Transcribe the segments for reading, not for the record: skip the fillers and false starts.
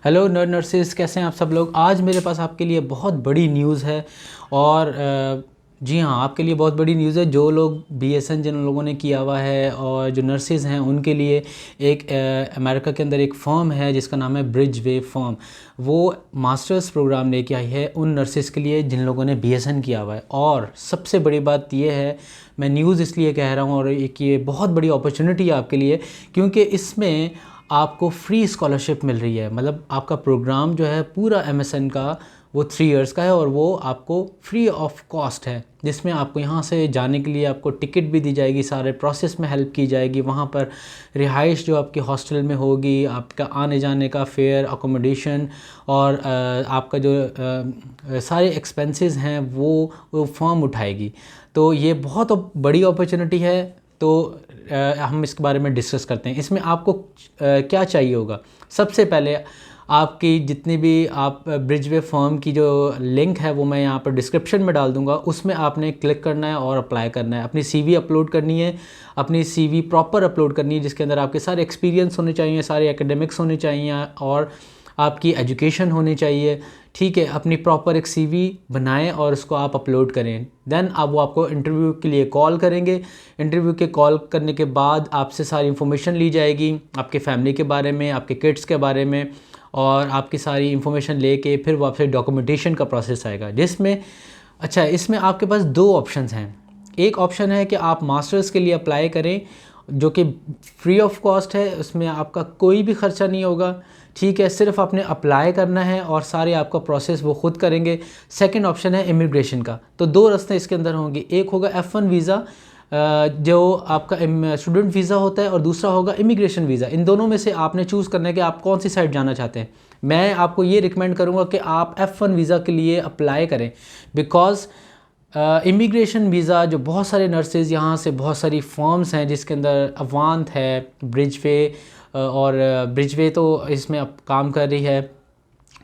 Hello nurses, कैसे हैं आप सब लोग। आज मेरे पास आपके लिए बहुत बड़ी न्यूज़ है और जी हाँ, आपके लिए बहुत बड़ी न्यूज़ है। जो लोग बीएसएन जिन लोगों ने किया हुआ है और जो नर्सेज हैं उनके लिए एक अमेरिका के अंदर एक फर्म है जिसका नाम है ब्रिजवे फर्म। वो मास्टर्स प्रोग्राम लेके आई है उन नर्सेज के लिए जिन लोगों ने बीएसएन किया हुआ है। और सबसे बड़ी बात ये है, मैं न्यूज़ इसलिए कह रहा हूँ और एक ये बहुत बड़ी अपॉर्चुनिटी है आपके लिए, क्योंकि इसमें आपको फ्री स्कॉलरशिप मिल रही है। मतलब आपका प्रोग्राम जो है पूरा एमएसएन का वो 3 इयर्स का है और वो आपको फ्री ऑफ कॉस्ट है, जिसमें आपको यहाँ से जाने के लिए आपको टिकट भी दी जाएगी, सारे प्रोसेस में हेल्प की जाएगी। वहाँ पर रिहाइश जो आपकी हॉस्टल में होगी, आपका आने जाने का फेयर, अकोमोडेशन और आपका जो सारे एक्सपेंसेस हैं वो फर्म उठाएगी। तो ये बहुत बड़ी अपॉर्चुनिटी है। तो हम इसके बारे में डिस्कस करते हैं। इसमें आपको क्या चाहिए होगा। सबसे पहले आपकी जितनी भी आप ब्रिजवे फर्म की जो लिंक है वो मैं यहाँ पर डिस्क्रिप्शन में डाल दूँगा, उसमें आपने क्लिक करना है और अप्लाई करना है। अपनी सीवी अपलोड करनी है, अपनी सीवी प्रॉपर अपलोड करनी है जिसके अंदर आपके सारे एक्सपीरियंस होने चाहिए, सारे एकेडमिक्स होने चाहिए और आपकी एजुकेशन होनी चाहिए। ठीक है, अपनी प्रॉपर एक सीवी बनाएं और उसको आप अपलोड करें। देन अब वो आपको इंटरव्यू के लिए कॉल करेंगे। इंटरव्यू के कॉल करने के बाद आपसे सारी इन्फॉर्मेशन ली जाएगी, आपके फैमिली के बारे में, आपके किड्स के बारे में, और आपकी सारी इन्फॉर्मेशन लेके फिर वो आपसे डॉक्यूमेंटेशन का प्रोसेस आएगा। जिसमें इसमें आपके पास 2 ऑप्शंस हैं। एक ऑप्शन है कि आप मास्टर्स के लिए अप्लाई करें जो कि फ्री ऑफ कॉस्ट है, उसमें आपका कोई भी ख़र्चा नहीं होगा। ठीक है, सिर्फ आपने अप्लाई करना है और सारे आपका प्रोसेस वो खुद करेंगे। सेकंड ऑप्शन है इमिग्रेशन का। तो 2 रास्ते इसके अंदर होंगे, एक होगा F1 वीज़ा जो आपका स्टूडेंट वीज़ा होता है और दूसरा होगा इमिग्रेशन वीज़ा। इन दोनों में से आपने चूज़ करना है कि आप कौन सी साइड जाना चाहते हैं। मैं आपको ये रिकमेंड करूँगा कि आप F1 वीज़ा के लिए अप्लाई करें, बिकॉज़ इमिग्रेशन वीज़ा जो बहुत सारे नर्सेज यहाँ से, बहुत सारी फर्म्स हैं जिसके अंदर अवांत है, ब्रिजवे और ब्रिजवे तो इसमें अब काम कर रही है,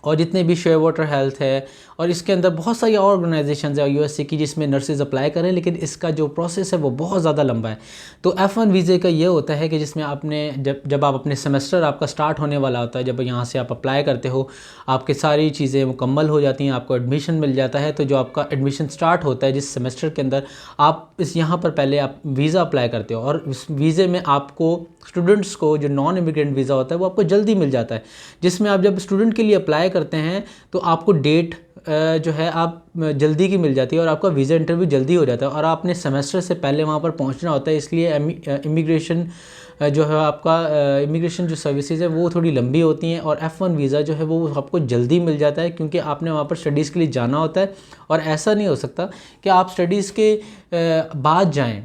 और जितने भी शेयर वाटर हेल्थ है, और इसके अंदर बहुत सारी ऑर्गेनाइजेशंस है यूएसए की जिसमें नर्सेज अप्लाई करें। लेकिन इसका जो प्रोसेस है वो बहुत ज़्यादा लंबा है। तो F1 वीज़े का ये होता है कि जिसमें आपने जब आप अपने सेमेस्टर आपका स्टार्ट होने वाला होता है, जब यहाँ से आप अप्लाई करते हो, आपकी सारी चीज़ें मुकम्मल हो जाती हैं, आपको एडमिशन मिल जाता है। तो जो आपका एडमिशन स्टार्ट होता है जिस सेमेस्टर के अंदर, आप यहाँ पर पहले आप वीज़ा अप्लाई करते हो और इस वीज़े में आपको स्टूडेंट्स को जो नॉन इमिग्रेंट वीज़ा होता है वो आपको जल्दी मिल जाता है। जिसमें आप जब स्टूडेंट के लिए अप्लाई करते हैं तो आपको डेट जो है आप जल्दी की मिल जाती है और आपका वीज़ा इंटरव्यू जल्दी हो जाता है, और आपने सेमेस्टर से पहले वहाँ पर पहुँचना होता है। इसलिए इमिग्रेशन जो है आपका इमिग्रेशन जो सर्विसेज है वो थोड़ी लंबी होती हैं, और F1 वीज़ा जो है वो आपको जल्दी मिल जाता है क्योंकि आपने वहाँ पर स्टडीज़ के लिए जाना होता है। और ऐसा नहीं हो सकता कि आप स्टडीज़ के बाद जाएं।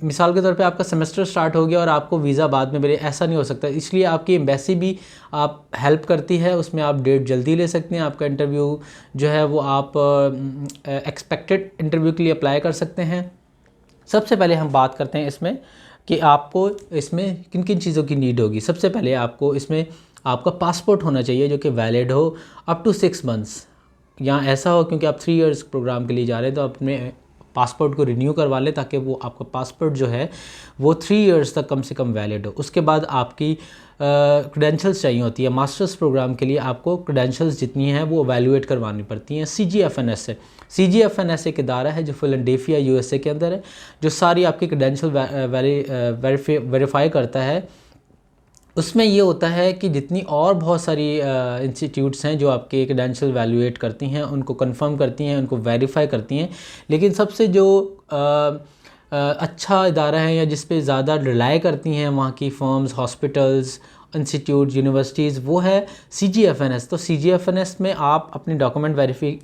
मिसाल के तौर पे आपका सेमेस्टर स्टार्ट हो गया और आपको वीज़ा बाद में मिले, ऐसा नहीं हो सकता। इसलिए आपकी एम्बेसी भी आप हेल्प करती है, उसमें आप डेट जल्दी ले सकते हैं। आपका इंटरव्यू जो है वो आप एक्सपेक्टेड इंटरव्यू के लिए अप्लाई कर सकते हैं। सबसे पहले हम बात करते हैं इसमें कि आपको इसमें किन किन चीज़ों की नीड होगी। सबसे पहले आपको इसमें आपका पासपोर्ट होना चाहिए जो कि वैलिड हो अप टू 6 मंथ्स, या ऐसा हो क्योंकि आप 3 इयर्स प्रोग्राम के लिए जा रहे हैं तो अपने पासपोर्ट को रिन्यू करवा लें ताकि वो आपका पासपोर्ट जो है वो 3 इयर्स तक कम से कम वैलिड हो। उसके बाद आपकी क्रेडेंशियल्स चाहिए होती है। मास्टर्स प्रोग्राम के लिए आपको क्रेडेंशियल्स जितनी हैं वो एवेलुएट करवानी पड़ती हैं CGFNS से। CGFNS एक इदारा है जो फिलाडेल्फिया USA के अंदर है, जो सारी आपकी क्रेडेंशियल वेरीफाई करता है। उसमें ये होता है कि जितनी और बहुत सारी इंस्टीट्यूट्स हैं जो आपके क्रेडेंशियल वैल्यूएट करती हैं, उनको कंफर्म करती हैं, उनको वेरीफाई करती हैं, लेकिन सबसे जो अच्छा इदारा है या जिस पे ज़्यादा रिलाई करती हैं वहाँ की फर्म्स, हॉस्पिटल्स, इंस्टीट्यूट, यूनिवर्सिटीज़, वो है CGFNS। तो CGFNS में आप अपनी डॉक्यूमेंट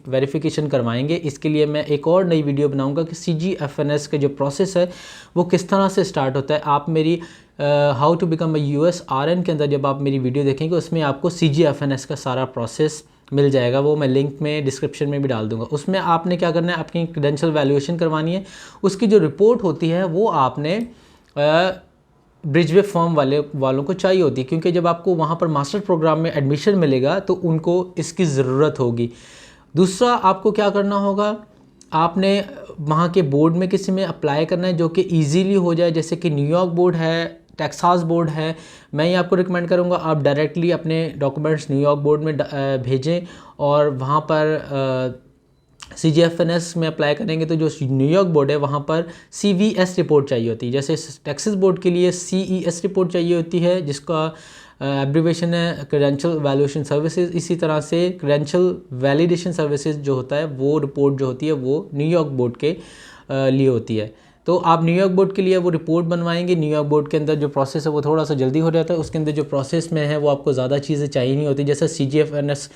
वेरिफिकेशन करवाएंगे। इसके लिए मैं एक और नई वीडियो बनाऊंगा कि CGFNS का जो प्रोसेस है वो किस तरह से स्टार्ट होता है। आप मेरी how to become a US RN के अंदर जब आप मेरी वीडियो देखेंगे उसमें आपको CGFNS का सारा प्रोसेस मिल जाएगा। वो मैं लिंक में डिस्क्रिप्शन में भी डाल दूंगा। उसमें आपने क्या करना है, अपनी क्रेडेंशियल वैल्यूएशन करवानी है। उसकी जो रिपोर्ट होती है वो आपने ब्रिजवे फॉर्म वालों को चाहिए होती है, क्योंकि जब आपको वहाँ पर मास्टर प्रोग्राम में एडमिशन मिलेगा तो उनको इसकी ज़रूरत होगी। दूसरा आपको क्या करना होगा, आपने वहाँ के बोर्ड में किसी में अप्लाई करना है जो कि ईजीली हो जाए। जैसे कि न्यूयॉर्क बोर्ड है, टेक्सास बोर्ड है, मैं ये आपको रिकमेंड करूँगा आप डायरेक्टली अपने डॉक्यूमेंट्स न्यूयॉर्क बोर्ड में भेजें और वहाँ पर CGFNS में अप्लाई करेंगे तो जो न्यूयॉर्क बोर्ड है वहाँ पर CVS रिपोर्ट चाहिए होती है। जैसे टेक्सास बोर्ड के लिए CES रिपोर्ट चाहिए होती है जिसका एब्रीवेशन है क्रेडेंशियल वैल्यूएशन सर्विसेज। इसी तरह से क्रेडेंशियल वैलिडेशन सर्विसेज जो होता है वो रिपोर्ट जो होती है वो न्यूयॉर्क बोर्ड के लिए होती है। तो आप न्यूयॉर्क बोर्ड के लिए वो रिपोर्ट बनवाएंगे। न्यूयॉर्क बोर्ड के अंदर जो प्रोसेस है वो थोड़ा सा जल्दी हो जाता है, उसके अंदर जो प्रोसेस में है वो आपको ज़्यादा चीज़ें चाहिए नहीं होती। जैसे CGFNS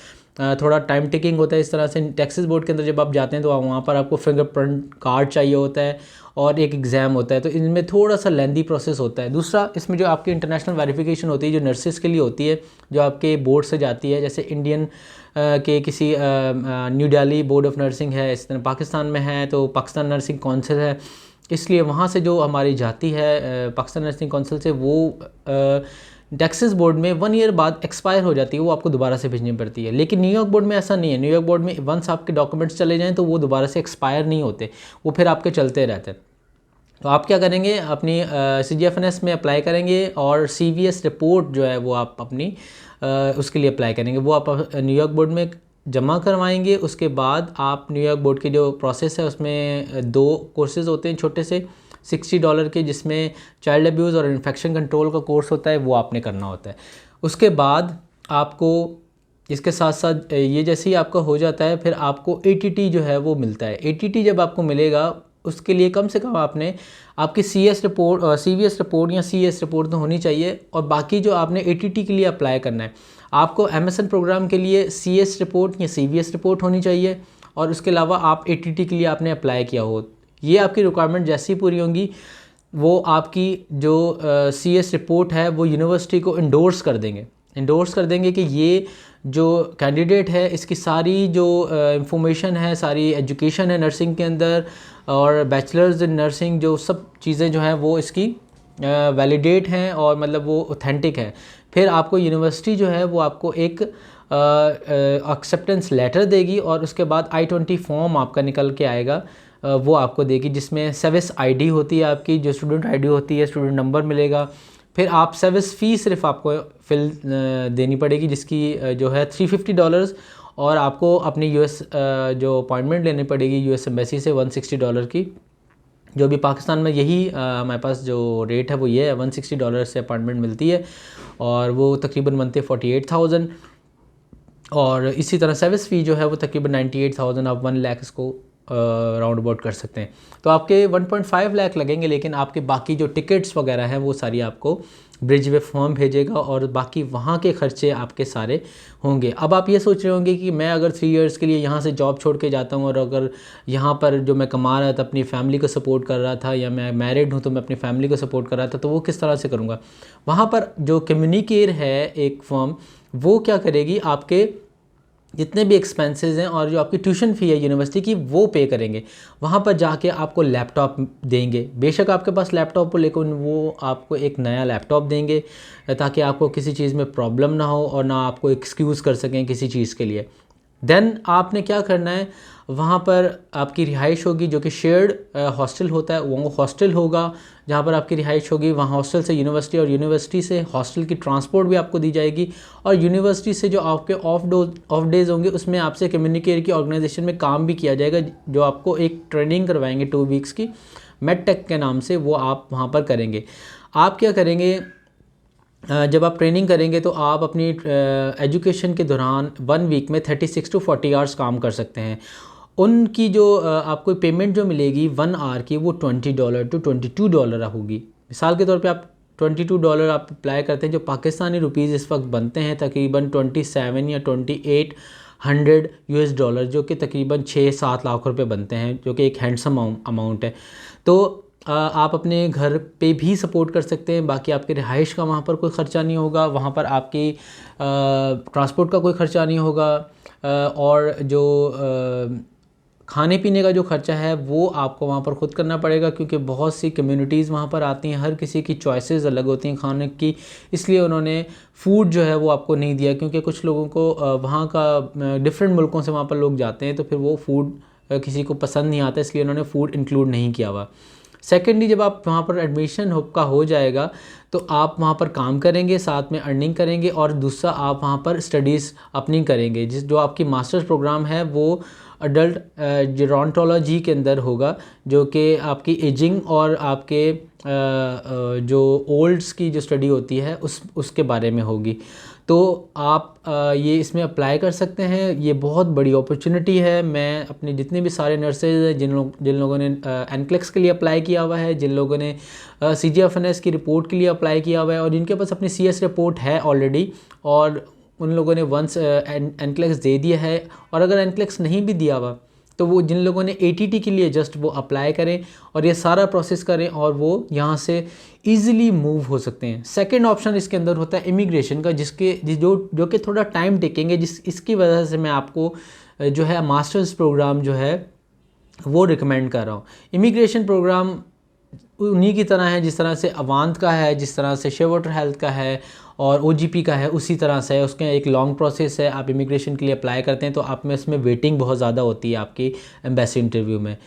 थोड़ा टाइम टेकिंग होता है, इस तरह से टेक्सास बोर्ड के अंदर जब आप जाते हैं तो वहाँ पर आपको फिंगरप्रिंट कार्ड चाहिए होता है और एक एग्ज़ाम होता है, तो इनमें थोड़ा सा लेंदी प्रोसेस होता है। दूसरा, इसमें जो आपकी इंटरनेशनल वेरिफिकेशन होती है जो नर्सेज़ के लिए होती है, जो आपके बोर्ड से जाती है, जैसे इंडियन के किसी new Delhi board of nursing है, इस तरह पाकिस्तान में है तो पाकिस्तान नर्सिंग काउंसिल है, इसलिए वहाँ से जो हमारी जाती है पाकिस्तान नर्सिंग काउंसिल से वो टेक्सास बोर्ड में 1 ईयर बाद एक्सपायर हो जाती है, वो आपको दोबारा से भेजनी पड़ती है। लेकिन न्यूयॉर्क बोर्ड में ऐसा नहीं है। न्यूयॉर्क बोर्ड में वंस आपके डॉक्यूमेंट्स चले जाएँ तो वो दोबारा से एक्सपायर नहीं होते, वो फिर आपके चलते रहते हैं। तो आप क्या करेंगे, अपनी CGFNS में अप्लाई करेंगे और CVS रिपोर्ट जो है वो आप अपनी उसके लिए अप्लाई करेंगे, वो आप न्यूयॉर्क बोर्ड में जमा करवाएंगे। उसके बाद आप न्यूयॉर्क बोर्ड की जो प्रोसेस है उसमें 2 कोर्सेज़ होते हैं छोटे से $60 के, जिसमें चाइल्ड अब्यूज़ और इन्फेक्शन कंट्रोल का कोर्स होता है, वो आपने करना होता है। उसके बाद आपको इसके साथ साथ ये जैसे ही आपका हो जाता है फिर आपको ATT जो है वो मिलता है। ATT जब आपको मिलेगा उसके लिए कम से कम आपने आपकी CVS रिपोर्ट या CS रिपोर्ट तो होनी चाहिए, और बाकी जो आपने ATT के लिए अप्लाई करना है आपको MSN प्रोग्राम के लिए CS रिपोर्ट या CVS रिपोर्ट होनी चाहिए, और उसके अलावा आप ATT के लिए आपने अप्लाई किया हो। ये आपकी रिक्वायरमेंट जैसी पूरी होंगी वो आपकी जो CS रिपोर्ट है वो यूनिवर्सिटी को इंडोर्स कर देंगे कि ये जो कैंडिडेट है इसकी सारी जो इंफॉर्मेशन है, सारी एजुकेशन है नर्सिंग के अंदर और बैचलर्स इन नर्सिंग, जो सब चीज़ें जो हैं वो इसकी वैलिडेट हैं और मतलब वो ऑथेंटिक है। फिर आपको यूनिवर्सिटी जो है वो आपको एक एक्सेप्टेंस लेटर देगी और उसके बाद I-20 फॉर्म आपका निकल के आएगा, वो आपको देगी, जिसमें सर्विस ID होती है आपकी, जो स्टूडेंट ID होती है, स्टूडेंट नंबर मिलेगा। फिर आप सर्विस फ़ी सिर्फ आपको फिल देनी पड़ेगी जिसकी जो है $350, और आपको अपनी US जो अपॉइंटमेंट लेनी पड़ेगी US एम्बेसी से $160 की, जो भी पाकिस्तान में यही हमारे पास जो रेट है वो ये है, $160 से अपॉइंटमेंट मिलती है और वो तकरीबन बनते 48,000। और इसी तरह सर्विस फ़ी जो है वो तकरीबन 98,000, आप 1 लाख इसको राउंड अबाउट कर सकते हैं। तो आपके 1.5 लाख लगेंगे, लेकिन आपके बाकी जो टिकट्स वगैरह हैं वो सारी आपको ब्रिजवे फॉर्म भेजेगा और बाकी वहाँ के ख़र्चे आपके सारे होंगे। अब आप ये सोच रहे होंगे कि मैं अगर 3 इयर्स के लिए यहाँ से जॉब छोड़ के जाता हूँ और अगर यहाँ पर जो मैं कमा रहा था अपनी फैमिली को सपोर्ट कर रहा था, या मैं मैरिड हूँ तो मैं अपनी फैमिली को सपोर्ट कर रहा था, तो वो किस तरह से करूँगा। वहाँ पर जो कम्युनिकेयर है एक फर्म, वो क्या करेगी, आपके जितने भी एक्सपेंसेस हैं और जो आपकी ट्यूशन फ़ी है यूनिवर्सिटी की वो पे करेंगे। वहाँ पर जाके आपको लैपटॉप देंगे, बेशक आपके पास लैपटॉप हो लेकिन वो आपको एक नया लैपटॉप देंगे ताकि आपको किसी चीज़ में प्रॉब्लम ना हो और ना आपको एक्सक्यूज़ कर सकें किसी चीज़ के लिए। देन आपने क्या करना है, वहाँ पर आपकी रिहाइश होगी जो कि शेयर्ड हॉस्टल होता है, वो हॉस्टल होगा जहाँ पर आपकी रिहाइश होगी। वहाँ हॉस्टल से यूनिवर्सिटी और यूनिवर्सिटी से हॉस्टल की ट्रांसपोर्ट भी आपको दी जाएगी, और यूनिवर्सिटी से जो आपके ऑफ डेज़ होंगे उसमें आपसे कम्युनिकेयर की ऑर्गेनाइजेशन में काम भी किया जाएगा, जो आपको एक ट्रेनिंग करवाएंगे 2 वीक्स की मेडटेक के नाम से, वो आप वहाँ पर करेंगे। आप क्या करेंगे, जब आप ट्रेनिंग करेंगे तो आप अपनी एजुकेशन के दौरान 1 वीक में 36 to 40 आवर्स काम कर सकते हैं। उनकी जो आपको पेमेंट जो मिलेगी 1 आवर की वो $20 to $22 होगी। मिसाल के तौर पे आप $22 आप अप्लाई करते हैं, जो पाकिस्तानी रुपीज़ इस वक्त बनते हैं तकरीबन 27 या 2800 US डॉलर, जो कि तकरीबन 6-7 लाख रुपए बनते हैं, जो कि एक हैंडसम अमाउंट है। तो आप अपने घर पे भी सपोर्ट कर सकते हैं। बाकी आपके रिहाइश का वहाँ पर कोई ख़र्चा नहीं होगा, वहाँ पर आपकी ट्रांसपोर्ट का कोई ख़र्चा नहीं होगा, और जो खाने पीने का जो ख़र्चा है वो आपको वहाँ पर ख़ुद करना पड़ेगा, क्योंकि बहुत सी कम्युनिटीज़ वहाँ पर आती हैं, हर किसी की चॉइसेस अलग होती हैं खाने की, इसलिए उन्होंने फ़ूड जो है वो आपको नहीं दिया, क्योंकि कुछ लोगों को वहाँ का डिफरेंट मुल्कों से वहाँ पर लोग जाते हैं तो फिर वो फ़ूड किसी को पसंद नहीं आता, इसलिए उन्होंने फ़ूड इंक्लूड नहीं किया हुआ। सेकेंडली जब आप वहाँ पर एडमिशन का हो जाएगा तो आप वहाँ पर काम करेंगे, साथ में अर्निंग करेंगे, और दूसरा आप वहाँ पर स्टडीज़ अपनी करेंगे। जो आपकी मास्टर्स प्रोग्राम है वो अडल्ट जेरोंटोलॉजी के अंदर होगा, जो कि आपकी एजिंग और आपके जो ओल्ड्स की जो स्टडी होती है उसके बारे में होगी। तो आप ये इसमें अप्लाई कर सकते हैं। ये बहुत बड़ी अपॉर्चुनिटी है। मैं अपने जितने भी सारे नर्सेज हैं जिन लोगों ने एनक्लेक्स के लिए अप्लाई किया हुआ है, जिन लोगों ने CGFNS की रिपोर्ट के लिए अप्लाई किया हुआ है, और जिनके पास अपनी CS रिपोर्ट है ऑलरेडी, और उन लोगों ने वंस एनक्लेक्स दे दिया है, और अगर एनक्लेक्स नहीं भी दिया हुआ तो वो जिन लोगों ने ATT के लिए जस्ट वो अप्लाई करें और ये सारा प्रोसेस करें, और वो यहाँ से ईज़िली मूव हो सकते हैं। सेकंड ऑप्शन इसके अंदर होता है इमिग्रेशन का, जो कि थोड़ा टाइम टेकिंग है, इसकी वजह से मैं आपको जो है मास्टर्स प्रोग्राम जो है वो रिकमेंड कर रहा हूँ। इमिग्रेशन प्रोग्राम उन्हीं की तरह है जिस तरह से अवांत का है, जिस तरह से शेवॉटर हेल्थ का है और OGP का है, उसी तरह से है। उसके एक लॉन्ग प्रोसेस है। आप इमिग्रेशन के लिए अप्लाई करते हैं तो आप में इसमें वेटिंग बहुत ज़्यादा होती है आपकी एम्बेसी इंटरव्यू में।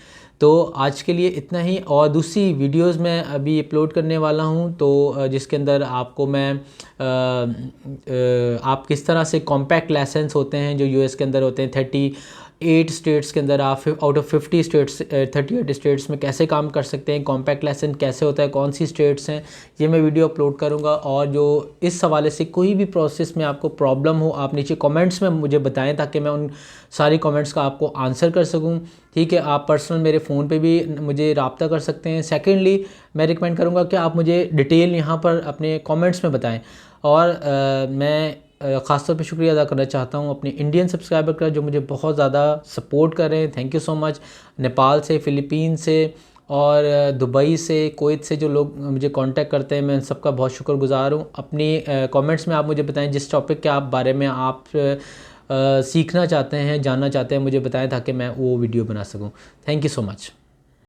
तो आज के लिए इतना ही, और दूसरी वीडियोस मैं अभी अपलोड करने वाला हूं, तो जिसके अंदर आपको मैं आप किस तरह से कॉम्पैक्ट लाइसेंस होते हैं जो US के अंदर होते हैं, 38 स्टेट्स के अंदर आप आउट ऑफ 50 स्टेट्स 38 स्टेट्स में कैसे काम कर सकते हैं, कॉम्पैक्ट लाइसेंस कैसे होता है, कौन सी स्टेट्स हैं, ये मैं वीडियो अपलोड करूंगा। और जो इस हवाले से कोई भी प्रोसेस में आपको प्रॉब्लम हो, आप नीचे कमेंट्स में मुझे बताएं ताकि मैं उन सारी कमेंट्स का आपको आंसर कर सकूं। ठीक है, आप पर्सनल मेरे फ़ोन पे भी मुझे रब्ता कर सकते हैं। सेकेंडली मैं रिकमेंड करूँगा कि आप मुझे डिटेल यहाँ पर अपने कमेंट्स में बताएं। और मैं ख़ासतौर पे शुक्रिया अदा करना चाहता हूँ अपने इंडियन सब्सक्राइबर का, जो मुझे बहुत ज़्यादा सपोर्ट कर रहे हैं। Thank you so much. Nepal से, फ़िलीपीन से और दुबई से, कुवैत से जो लोग मुझे कांटेक्ट करते हैं, मैं उन सबका बहुत शुक्रगुज़ार हूँ। अपनी कमेंट्स में आप मुझे बताएं जिस टॉपिक के आप बारे में आप सीखना चाहते हैं, जानना चाहते हैं, मुझे बताएं ताकि मैं वो वीडियो बना सकूं। Thank you so much.